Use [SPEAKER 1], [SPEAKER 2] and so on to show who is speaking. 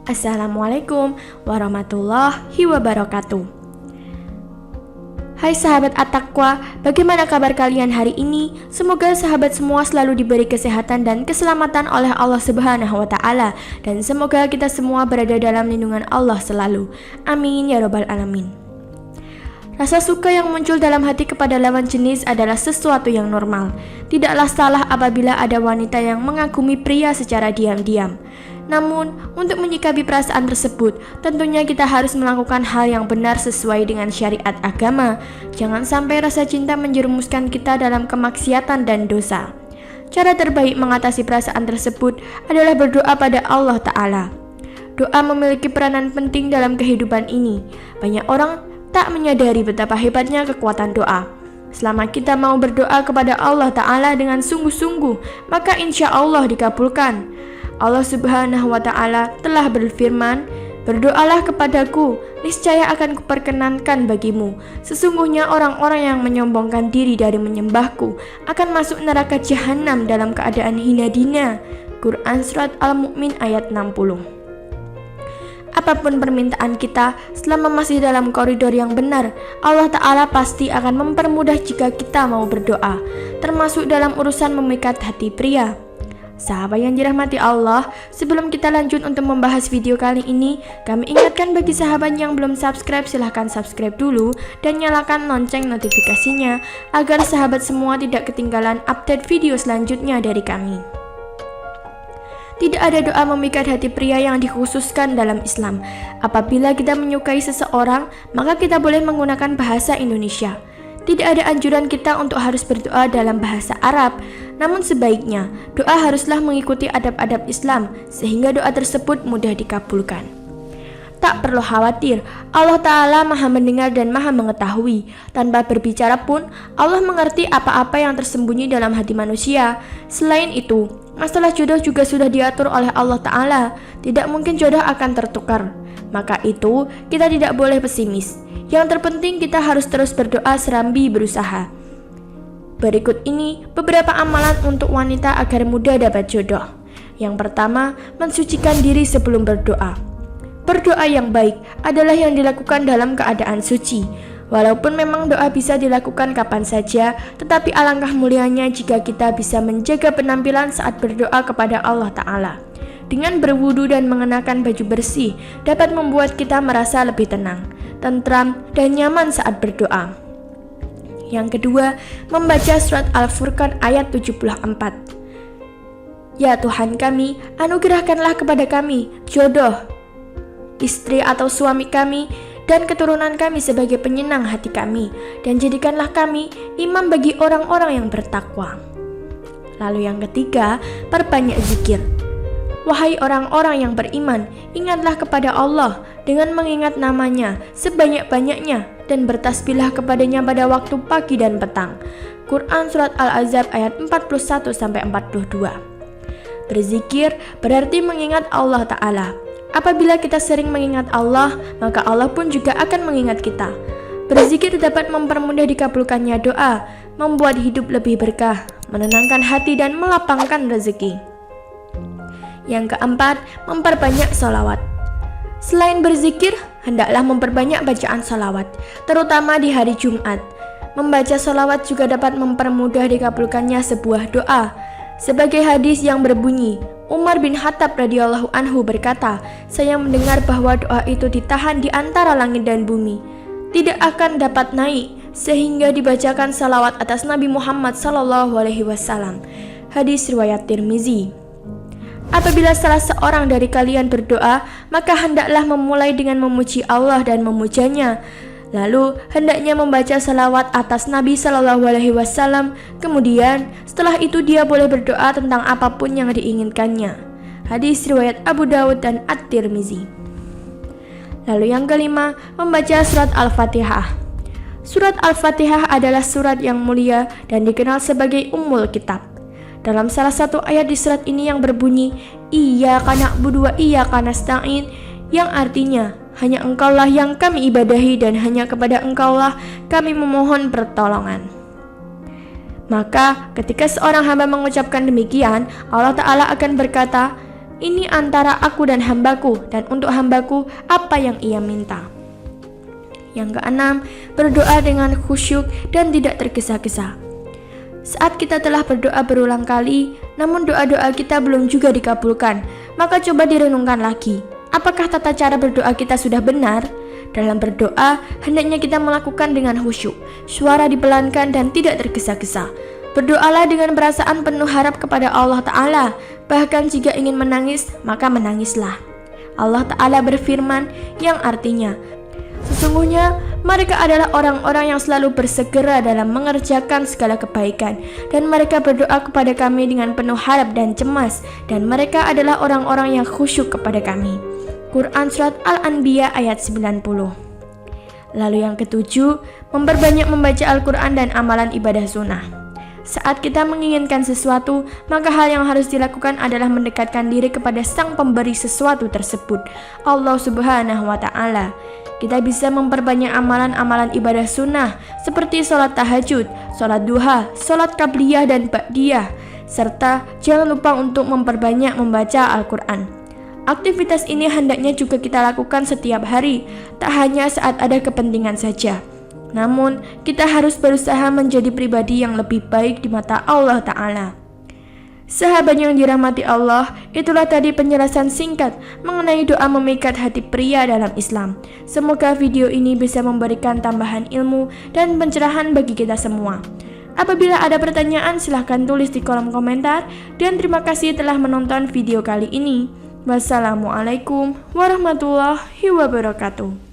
[SPEAKER 1] Assalamualaikum warahmatullahi wabarakatuh. Hai sahabat At-Taqwa, bagaimana kabar kalian hari ini? Semoga sahabat semua selalu diberi kesehatan dan keselamatan oleh Allah Subhanahu wa Ta'ala, dan semoga kita semua berada dalam lindungan Allah selalu. Amin ya Rabbal Alamin. Rasa suka yang muncul dalam hati kepada lawan jenis adalah sesuatu yang normal. Tidaklah salah apabila ada wanita yang mengagumi pria secara diam-diam. Namun, untuk menyikapi perasaan tersebut, tentunya kita harus melakukan hal yang benar sesuai dengan syariat agama. Jangan sampai rasa cinta menjerumuskan kita dalam kemaksiatan dan dosa. Cara terbaik mengatasi perasaan tersebut adalah berdoa pada Allah Ta'ala. Doa memiliki peranan penting dalam kehidupan ini. Banyak orang tak menyadari betapa hebatnya kekuatan doa. Selama kita mau berdoa kepada Allah Ta'ala dengan sungguh-sungguh, maka insya Allah dikabulkan. Allah Subhanahu wa Ta'ala telah berfirman, "Berdoalah kepadaku, niscaya akan kuperkenankan bagimu. Sesungguhnya orang-orang yang menyombongkan diri dari menyembahku akan masuk neraka jahanam dalam keadaan hina dina." Quran Surat Al-Mu'min ayat 60. Apapun permintaan kita, selama masih dalam koridor yang benar, Allah Ta'ala pasti akan mempermudah jika kita mau berdoa, termasuk dalam urusan memikat hati pria. Sahabat yang dirahmati Allah, sebelum kita lanjut untuk membahas video kali ini, kami ingatkan bagi sahabat yang belum subscribe, silahkan subscribe dulu dan nyalakan lonceng notifikasinya agar sahabat semua tidak ketinggalan update video selanjutnya dari kami. Tidak ada doa memikat hati pria yang dikhususkan dalam Islam. Apabila kita menyukai seseorang, maka kita boleh menggunakan bahasa Indonesia. Tidak ada anjuran kita untuk harus berdoa dalam bahasa Arab, namun sebaiknya doa haruslah mengikuti adab-adab Islam sehingga doa tersebut mudah dikabulkan. Tak perlu khawatir, Allah Ta'ala Maha mendengar dan Maha mengetahui. Tanpa berbicara pun, Allah mengerti apa-apa yang tersembunyi dalam hati manusia. Selain itu, masalah jodoh juga sudah diatur oleh Allah Ta'ala. Tidak mungkin jodoh akan tertukar. Maka itu, kita tidak boleh pesimis. Yang terpenting kita harus terus berdoa serambi berusaha. Berikut ini beberapa amalan untuk wanita agar mudah dapat jodoh. Yang pertama, mensucikan diri sebelum berdoa. Berdoa yang baik adalah yang dilakukan dalam keadaan suci. Walaupun memang doa bisa dilakukan kapan saja, tetapi alangkah mulianya jika kita bisa menjaga penampilan saat berdoa kepada Allah Ta'ala. Dengan berwudu dan mengenakan baju bersih dapat membuat kita merasa lebih tenang, tentram, dan nyaman saat berdoa. Yang kedua, membaca surat Al-Furqan ayat 74. Ya Tuhan kami, anugerahkanlah kepada kami jodoh, istri atau suami kami, dan keturunan kami sebagai penyenang hati kami, dan jadikanlah kami imam bagi orang-orang yang bertakwa. Lalu yang ketiga, perbanyak zikir. Wahai orang-orang yang beriman, ingatlah kepada Allah dengan mengingat namanya sebanyak-banyaknya dan bertasbihlah kepadanya pada waktu pagi dan petang. Quran Surat Al-Ahzab ayat 41-42. Berzikir berarti mengingat Allah Ta'ala. Apabila kita sering mengingat Allah, maka Allah pun juga akan mengingat kita. Berzikir dapat mempermudah dikabulkannya doa, membuat hidup lebih berkah, menenangkan hati dan melapangkan rezeki. Yang keempat, memperbanyak sholawat. Selain berzikir, hendaklah memperbanyak bacaan sholawat, terutama di hari Jumat. Membaca sholawat juga dapat mempermudah dikabulkannya sebuah doa. Sebagai hadis yang berbunyi, Umar bin Khattab radhiyallahu anhu berkata, "Saya mendengar bahwa doa itu ditahan di antara langit dan bumi, tidak akan dapat naik sehingga dibacakan salawat atas Nabi Muhammad SAW." Hadis riwayat Tirmizi. Apabila salah seorang dari kalian berdoa, maka hendaklah memulai dengan memuji Allah dan memujanya. Lalu hendaknya membaca salawat atas Nabi SAW. Kemudian setelah itu dia boleh berdoa tentang apapun yang diinginkannya. Hadis riwayat Abu Dawud dan At-Tirmizi. Lalu yang kelima, membaca surat Al-Fatihah. Surat Al-Fatihah adalah surat yang mulia dan dikenal sebagai Ummul Kitab. Dalam salah satu ayat di surat ini yang berbunyi, Iyyaka na'budu wa iyyaka nasta'in, yang artinya hanya Engkaulah yang kami ibadahi dan hanya kepada Engkaulah kami memohon pertolongan. Maka ketika seorang hamba mengucapkan demikian, Allah Ta'ala akan berkata, Ini antara aku dan hambaku, dan untuk hambaku apa yang ia minta. Yang keenam, berdoa dengan khusyuk dan tidak tergesa-gesa. Saat kita telah berdoa berulang kali, namun doa-doa kita belum juga dikabulkan, maka coba direnungkan lagi. Apakah tata cara berdoa kita sudah benar? Dalam berdoa, hendaknya kita melakukan dengan khusyuk, suara dipelankan dan tidak tergesa-gesa. Berdoalah dengan perasaan penuh harap kepada Allah Ta'ala, bahkan jika ingin menangis, maka menangislah. Allah Ta'ala berfirman yang artinya, sesungguhnya mereka adalah orang-orang yang selalu bersegera dalam mengerjakan segala kebaikan, dan mereka berdoa kepada kami dengan penuh harap dan cemas, dan mereka adalah orang-orang yang khusyuk kepada kami. Quran Surat Al-Anbiya ayat 90. Lalu yang ketujuh, memperbanyak membaca Al-Quran dan amalan ibadah sunnah. Saat kita menginginkan sesuatu, maka hal yang harus dilakukan adalah mendekatkan diri kepada Sang Pemberi sesuatu tersebut, Allah Subhanahu wa Ta'ala. Kita bisa memperbanyak amalan-amalan ibadah sunnah seperti sholat tahajud, sholat duha, sholat qabliyah dan ba'diyah, serta jangan lupa untuk memperbanyak membaca Al-Quran. Aktivitas ini hendaknya juga kita lakukan setiap hari, tak hanya saat ada kepentingan saja. Namun, kita harus berusaha menjadi pribadi yang lebih baik di mata Allah Ta'ala. Sahabat yang dirahmati Allah, itulah tadi penjelasan singkat mengenai doa memikat hati pria dalam Islam. Semoga video ini bisa memberikan tambahan ilmu dan pencerahan bagi kita semua. Apabila ada pertanyaan, silahkan tulis di kolom komentar. Dan terima kasih telah menonton video kali ini. Wassalamualaikum warahmatullahi wabarakatuh.